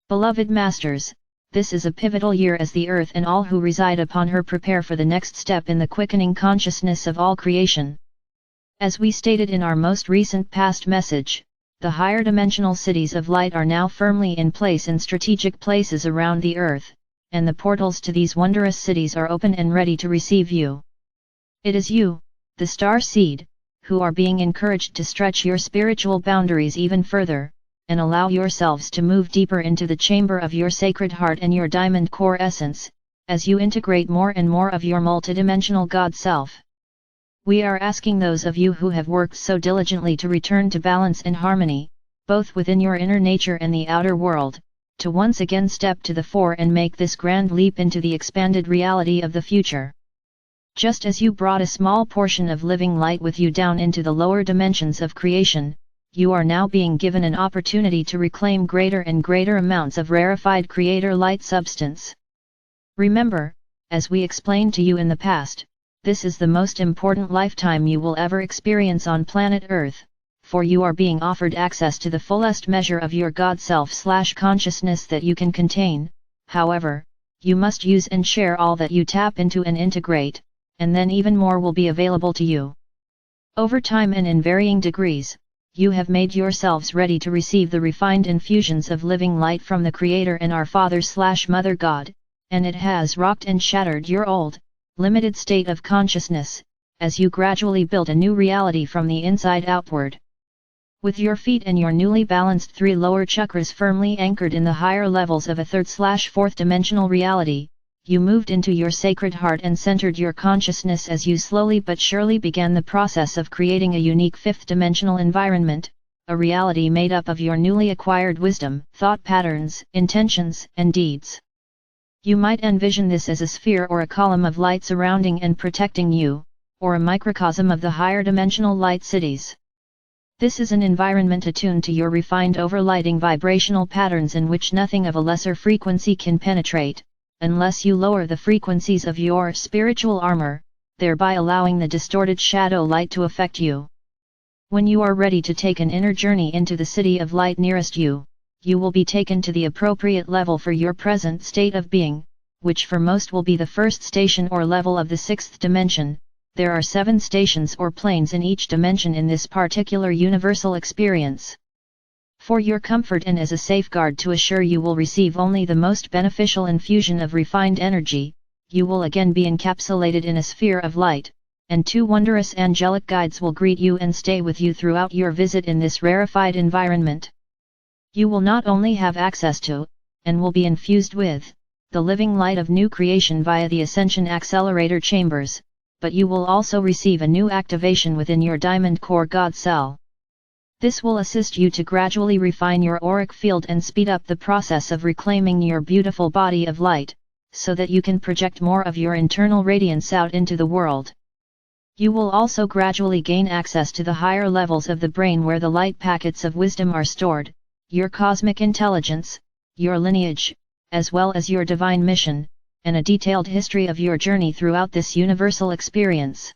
Beloved Masters, this is a pivotal year as the earth and all who reside upon her prepare for the next step in the quickening consciousness of all creation. As we stated in our most recent past message, the higher dimensional cities of light are now firmly in place in strategic places around the earth, and the portals to these wondrous cities are open and ready to receive you. It is you, the star seed, who are being encouraged to stretch your spiritual boundaries even further, and allow yourselves to move deeper into the chamber of your sacred heart and your diamond core essence, as you integrate more and more of your multidimensional God Self. We are asking those of you who have worked so diligently to return to balance and harmony, both within your inner nature and the outer world, to once again step to the fore and make this grand leap into the expanded reality of the future. Just as you brought a small portion of living light with you down into the lower dimensions of creation, you are now being given an opportunity to reclaim greater and greater amounts of rarefied creator light substance. Remember, as we explained to you in the past, this is the most important lifetime you will ever experience on planet Earth, for you are being offered access to the fullest measure of your God Self/consciousness that you can contain. However, you must use and share all that you tap into and integrate, and then even more will be available to you. Over time and in varying degrees, you have made yourselves ready to receive the refined infusions of living light from the Creator and our Father/Mother God, and it has rocked and shattered your old, limited state of consciousness, as you gradually build a new reality from the inside outward. With your feet and your newly balanced 3 lower chakras firmly anchored in the higher levels of a 3rd/4th dimensional reality, you moved into your sacred heart and centered your consciousness as you slowly but surely began the process of creating a unique 5th dimensional environment, a reality made up of your newly acquired wisdom, thought patterns, intentions, and deeds. You might envision this as a sphere or a column of light surrounding and protecting you, or a microcosm of the higher dimensional light cities. This is an environment attuned to your refined overlighting vibrational patterns in which nothing of a lesser frequency can penetrate, unless you lower the frequencies of your spiritual armor, thereby allowing the distorted shadow light to affect you. When you are ready to take an inner journey into the city of light nearest you, you will be taken to the appropriate level for your present state of being, which for most will be the first station or level of the 6th dimension. There are 7 stations or planes in each dimension in this particular universal experience. For your comfort and as a safeguard to assure you will receive only the most beneficial infusion of refined energy, you will again be encapsulated in a sphere of light, and 2 wondrous angelic guides will greet you and stay with you throughout your visit in this rarefied environment. You will not only have access to, and will be infused with, the living light of new creation via the Ascension Accelerator chambers, but you will also receive a new activation within your Diamond Core God Cell. This will assist you to gradually refine your auric field and speed up the process of reclaiming your beautiful body of light, so that you can project more of your internal radiance out into the world. You will also gradually gain access to the higher levels of the brain where the light packets of wisdom are stored, your cosmic intelligence, your lineage, as well as your divine mission, and a detailed history of your journey throughout this universal experience.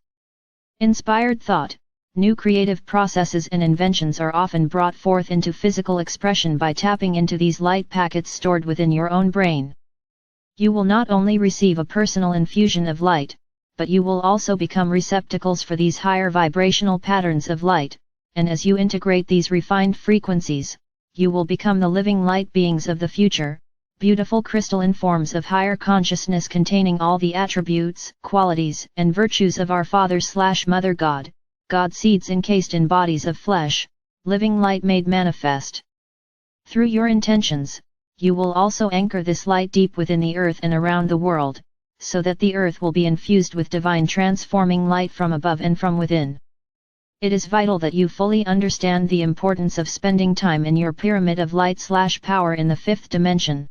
Inspired thought, new creative processes and inventions are often brought forth into physical expression by tapping into these light packets stored within your own brain. You will not only receive a personal infusion of light, but you will also become receptacles for these higher vibrational patterns of light, and as you integrate these refined frequencies, you will become the living light beings of the future, beautiful crystalline forms of higher consciousness containing all the attributes, qualities, and virtues of our Father/Mother God, God seeds encased in bodies of flesh, living light made manifest. Through your intentions, you will also anchor this light deep within the earth and around the world, so that the earth will be infused with divine transforming light from above and from within. It is vital that you fully understand the importance of spending time in your pyramid of light/power in the 5th dimension.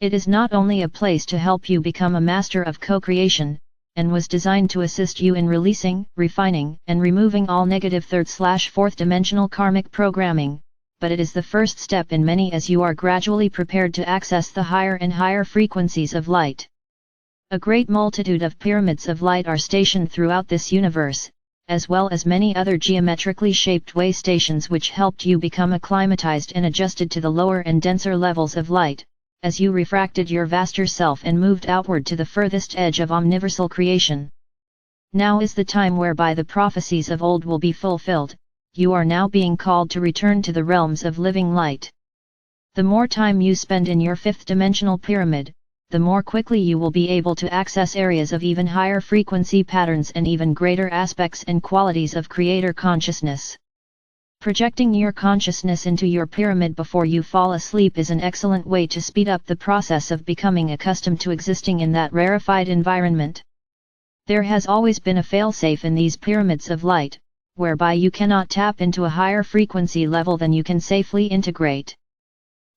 It is not only a place to help you become a master of co-creation, and was designed to assist you in releasing, refining, and removing all negative 3rd/4th dimensional karmic programming, but it is the first step in many as you are gradually prepared to access the higher and higher frequencies of light. A great multitude of pyramids of light are stationed throughout this universe, as well as many other geometrically shaped way stations which helped you become acclimatized and adjusted to the lower and denser levels of light, as you refracted your vaster self and moved outward to the furthest edge of omniversal creation. Now is the time whereby the prophecies of old will be fulfilled. You are now being called to return to the realms of living light. The more time you spend in your fifth dimensional pyramid, the more quickly you will be able to access areas of even higher frequency patterns and even greater aspects and qualities of creator consciousness. Projecting your consciousness into your pyramid before you fall asleep is an excellent way to speed up the process of becoming accustomed to existing in that rarefied environment. There has always been a failsafe in these pyramids of light, whereby you cannot tap into a higher frequency level than you can safely integrate.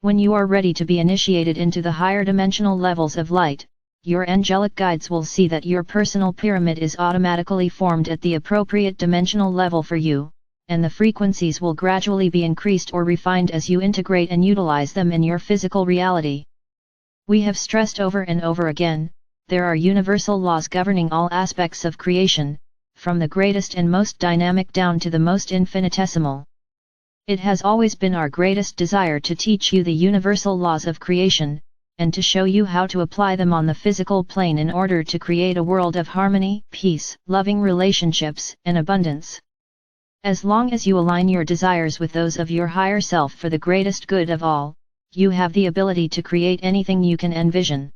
When you are ready to be initiated into the higher dimensional levels of light, your angelic guides will see that your personal pyramid is automatically formed at the appropriate dimensional level for you, and the frequencies will gradually be increased or refined as you integrate and utilize them in your physical reality. We have stressed over and over again, there are universal laws governing all aspects of creation, from the greatest and most dynamic down to the most infinitesimal. It has always been our greatest desire to teach you the universal laws of creation, and to show you how to apply them on the physical plane in order to create a world of harmony, peace, loving relationships, and abundance. As long as you align your desires with those of your higher self for the greatest good of all, you have the ability to create anything you can envision.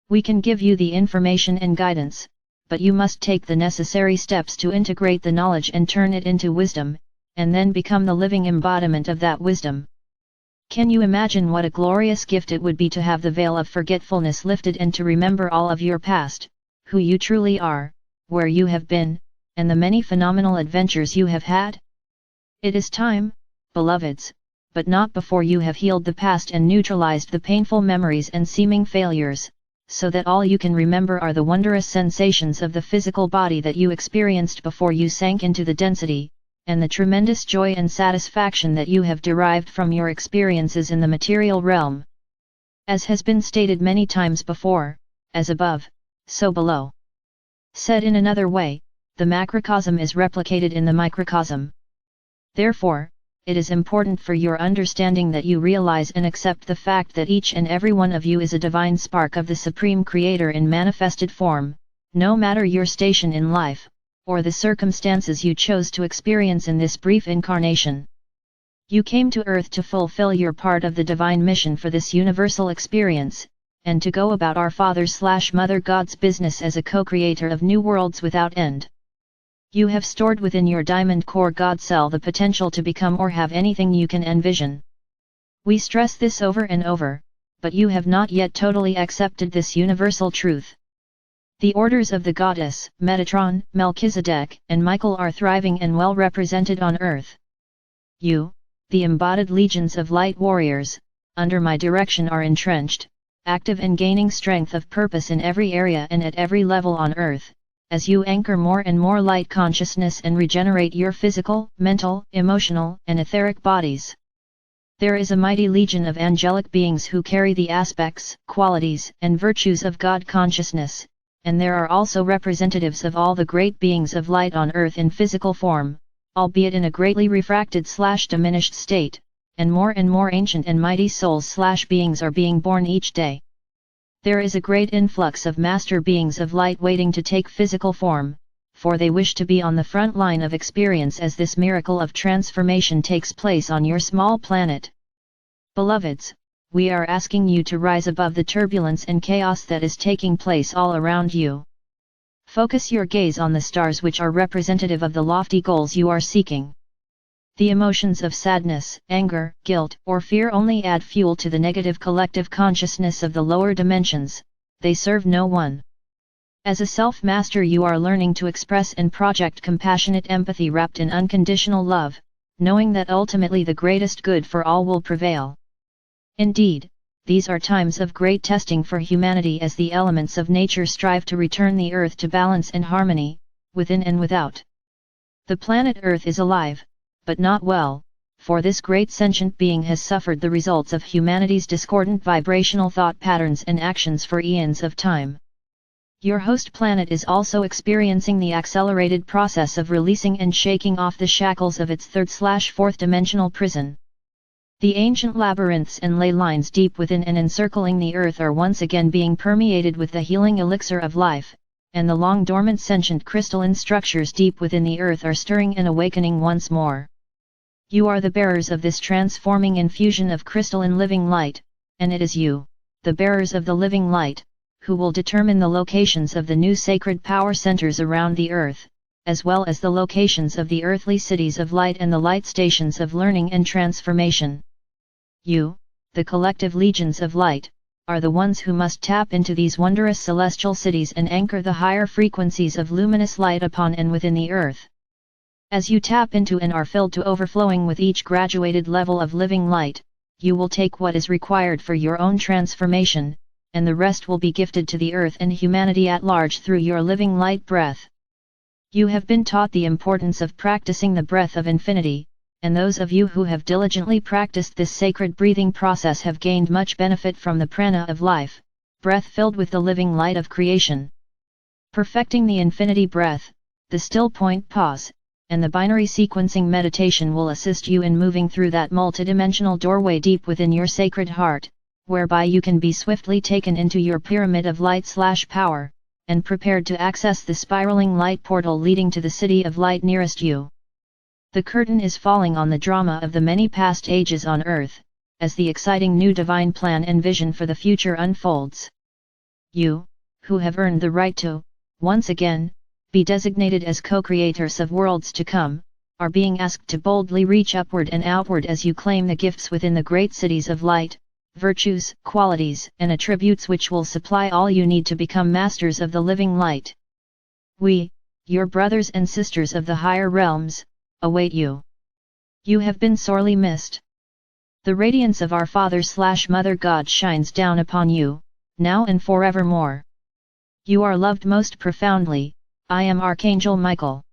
We can give you the information and guidance, but you must take the necessary steps to integrate the knowledge and turn it into wisdom, and then become the living embodiment of that wisdom. Can you imagine what a glorious gift it would be to have the veil of forgetfulness lifted and to remember all of your past, who you truly are, where you have been, and the many phenomenal adventures you have had? It is time, beloveds, but not before you have healed the past and neutralized the painful memories and seeming failures, so that all you can remember are the wondrous sensations of the physical body that you experienced before you sank into the density, and the tremendous joy and satisfaction that you have derived from your experiences in the material realm. As has been stated many times before, as above, so below. Said in another way, the macrocosm is replicated in the microcosm. Therefore, it is important for your understanding that you realize and accept the fact that each and every one of you is a divine spark of the Supreme Creator in manifested form, no matter your station in life, or the circumstances you chose to experience in this brief incarnation. You came to Earth to fulfill your part of the divine mission for this universal experience, and to go about our Father/Mother God's business as a co-creator of new worlds without end. You have stored within your diamond core God cell the potential to become or have anything you can envision. We stress this over and over, but you have not yet totally accepted this universal truth. The orders of the Goddess, Metatron, Melchizedek, and Michael are thriving and well represented on Earth. You, the embodied legions of light warriors, under my direction are entrenched, active and gaining strength of purpose in every area and at every level on Earth, as you anchor more and more light consciousness and regenerate your physical, mental, emotional, and etheric bodies. There is a mighty legion of angelic beings who carry the aspects, qualities, and virtues of God consciousness, and there are also representatives of all the great beings of light on Earth in physical form, albeit in a greatly refracted/diminished state, and more ancient and mighty souls/beings are being born each day. There is a great influx of master beings of light waiting to take physical form, for they wish to be on the front line of experience as this miracle of transformation takes place on your small planet. Beloveds, we are asking you to rise above the turbulence and chaos that is taking place all around you. Focus your gaze on the stars which are representative of the lofty goals you are seeking. The emotions of sadness, anger, guilt, or fear only add fuel to the negative collective consciousness of the lower dimensions, they serve no one. As a self-master you are learning to express and project compassionate empathy wrapped in unconditional love, knowing that ultimately the greatest good for all will prevail. Indeed, these are times of great testing for humanity as the elements of nature strive to return the Earth to balance and harmony, within and without. The planet Earth is alive, but not well, for this great sentient being has suffered the results of humanity's discordant vibrational thought patterns and actions for eons of time. Your host planet is also experiencing the accelerated process of releasing and shaking off the shackles of its third/fourth dimensional prison. The ancient labyrinths and ley lines deep within and encircling the earth are once again being permeated with the healing elixir of life, and the long-dormant sentient crystalline structures deep within the earth are stirring and awakening once more. You are the bearers of this transforming infusion of crystalline living light, and it is you, the bearers of the living light, who will determine the locations of the new sacred power centers around the earth, as well as the locations of the earthly cities of light and the light stations of learning and transformation. You, the collective legions of light, are the ones who must tap into these wondrous celestial cities and anchor the higher frequencies of luminous light upon and within the earth. As you tap into and are filled to overflowing with each graduated level of living light, you will take what is required for your own transformation, and the rest will be gifted to the earth and humanity at large through your living light breath. You have been taught the importance of practicing the breath of infinity, and those of you who have diligently practiced this sacred breathing process have gained much benefit from the prana of life, breath filled with the living light of creation. Perfecting the infinity breath, the still point pause, and the binary sequencing meditation will assist you in moving through that multidimensional doorway deep within your sacred heart, whereby you can be swiftly taken into your pyramid of light/power, and prepared to access the spiraling light portal leading to the city of light nearest you. The curtain is falling on the drama of the many past ages on Earth, as the exciting new divine plan and vision for the future unfolds. You, who have earned the right to, once again, be designated as co-creators of worlds to come, are being asked to boldly reach upward and outward as you claim the gifts within the great cities of light, virtues, qualities, and attributes which will supply all you need to become masters of the living light. We, your brothers and sisters of the higher realms, await you. You have been sorely missed. The radiance of our Father/Mother God shines down upon you, now and forevermore. You are loved most profoundly. I am Archangel Michael.